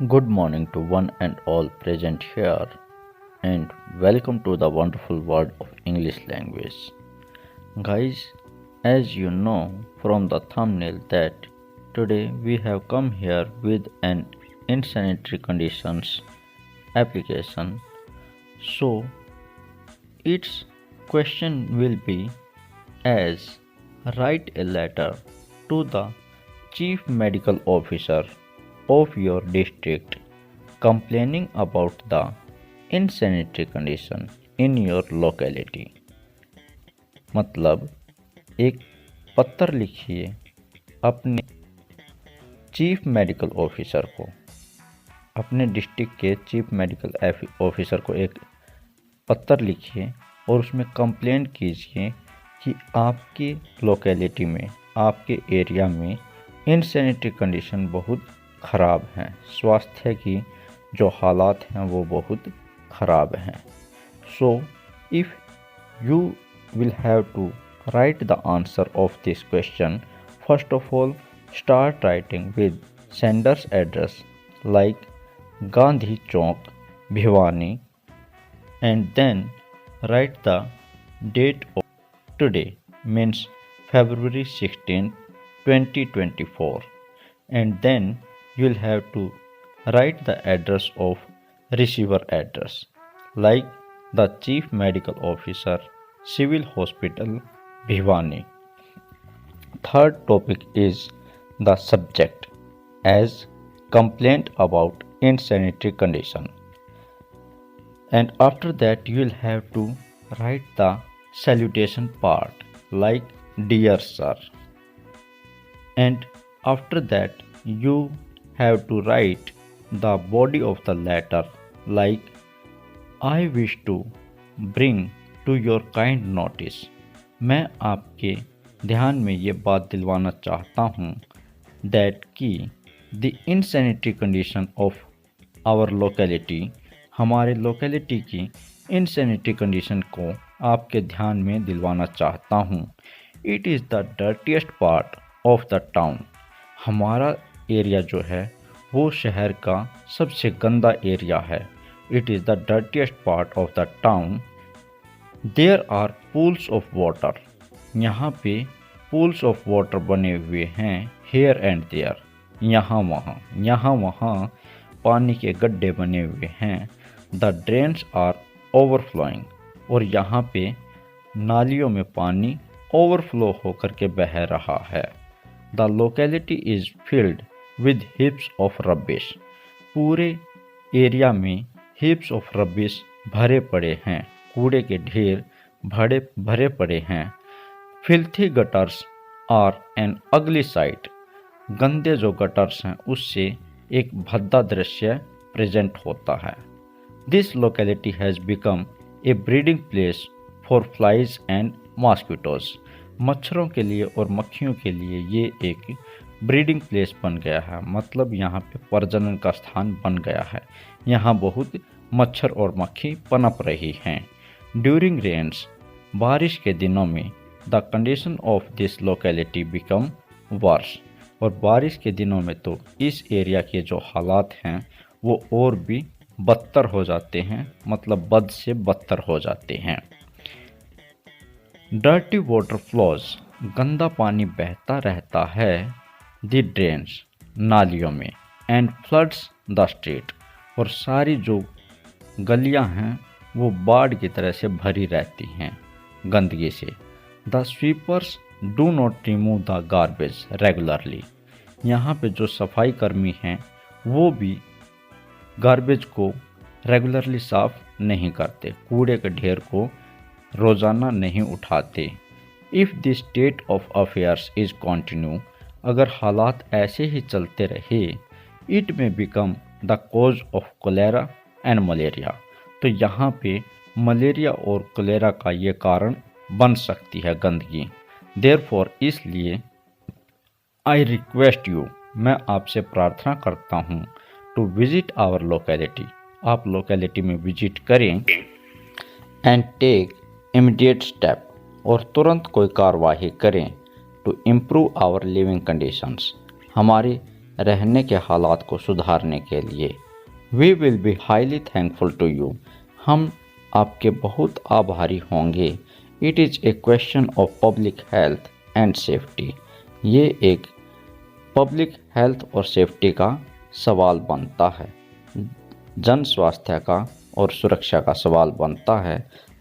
Good morning to one and all present here, and welcome to the wonderful world of English language. Guys, as you know from the thumbnail that today we have come here with an insanitary conditions application. So its question will be as write a letter to the chief medical officer of your district complaining about the insanitary condition in your locality। मतलब एक पत्र लिखिए अपने chief medical officer को, अपने district के chief medical officer को एक पत्र लिखिए और उसमें कंप्लेंट कीजिए कि आपकी लोकेलिटी में, आपके एरिया में इनसैनिटरी कंडीशन बहुत ख़राब हैं, स्वास्थ्य की जो हालात हैं वो बहुत ख़राब हैं। So if you will have to write the answer of this question, first of all start writing with sender's address like Gandhi Chowk, Bhiwani, and then write the date of today, means February 16, 2024, and then you'll have to write the address of receiver address like the Chief Medical Officer, Civil Hospital, Bhiwani. Third topic is the subject as complaint about insanitary condition, and after that you will have to write the salutation part like dear sir, and after that you have to write the body of the letter like I wish to bring to your kind notice। मैं आपके ध्यान में ये बात दिलवाना चाहता हूँ that कि the insanitary condition of our locality, हमारे लोकेलिटी की insanitary condition को आपके ध्यान में दिलवाना चाहता हूँ। It is the dirtiest part of the town, हमारा एरिया जो है वो शहर का सबसे गंदा एरिया है। It is the dirtiest part of the town. There are pools of water, यहाँ पे pools of water बने हुए हैं here and there, यहाँ वहाँ पानी के गड्ढे बने हुए हैं। The drains are overflowing, और यहाँ पे नालियों में पानी ओवरफ्लो होकर के बह रहा है। The locality is filled with heaps of rubbish, पूरे एरिया में heaps of rubbish भरे पड़े हैं, कूड़े के ढेर भरे पड़े हैं। Filthy gutters are an ugly sight, गंदे जो गटर्स हैं उससे एक भद्दा दृश्य प्रेजेंट होता है। This locality has become a breeding place for flies and mosquitoes, मच्छरों के लिए और मक्खियों के लिए ये एक ब्रीडिंग प्लेस बन गया है, मतलब यहाँ पे प्रजनन का स्थान बन गया है। यहाँ बहुत मच्छर और मक्खी पनप रही हैं। ड्यूरिंग रेन्स, बारिश के दिनों में the condition of this locality become verse, और बारिश के दिनों में तो इस एरिया के जो हालात हैं वो और भी बदतर हो जाते हैं, मतलब बद से बदतर हो जाते हैं। डर्टी वाटर फ्लोज, गंदा पानी बहता रहता है द ड्रेन्स, नालियों में, एंड फ्लड्स द स्ट्रीट, और सारी जो गलियां हैं वो बाढ़ की तरह से भरी रहती हैं गंदगी से। The sweepers do not remove the garbage regularly, यहाँ पे जो सफाई कर्मी हैं वो भी गार्बेज को रेगुलरली साफ नहीं करते, कूड़े के ढेर को रोज़ाना नहीं उठाते। If this state of affairs is continue, अगर हालात ऐसे ही चलते रहे, it may become the cause of cholera and malaria, तो यहाँ पे मलेरिया और कोलेरा का ये कारण बन सकती है गंदगी। देयरफॉर, इसलिए आई रिक्वेस्ट यू, मैं आपसे प्रार्थना करता हूँ, टू विजिट आवर लोकेलिटी, आप लोकेलिटी में विजिट करें, एंड टेक इमीडिएट स्टेप, और तुरंत कोई कार्रवाई करें, to improve our living conditions, हमारी रहने के हालात को सुधारने के लिए। We will be highly thankful to you. हम आपके बहुत आभारी होंगे। It is a question of public health and safety. ये एक पब्लिक हेल्थ और सेफ्टी का सवाल बनता है, जन स्वास्थ्य का और सुरक्षा का सवाल बनता है।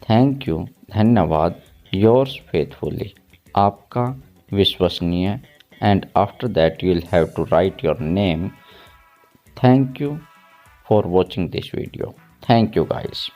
थैंक यू, धन्यवाद। योर्स फेथफुली, आपका विश्वसनीय। And after that you will have to write your name. Thank you for watching this video. Thank you guys.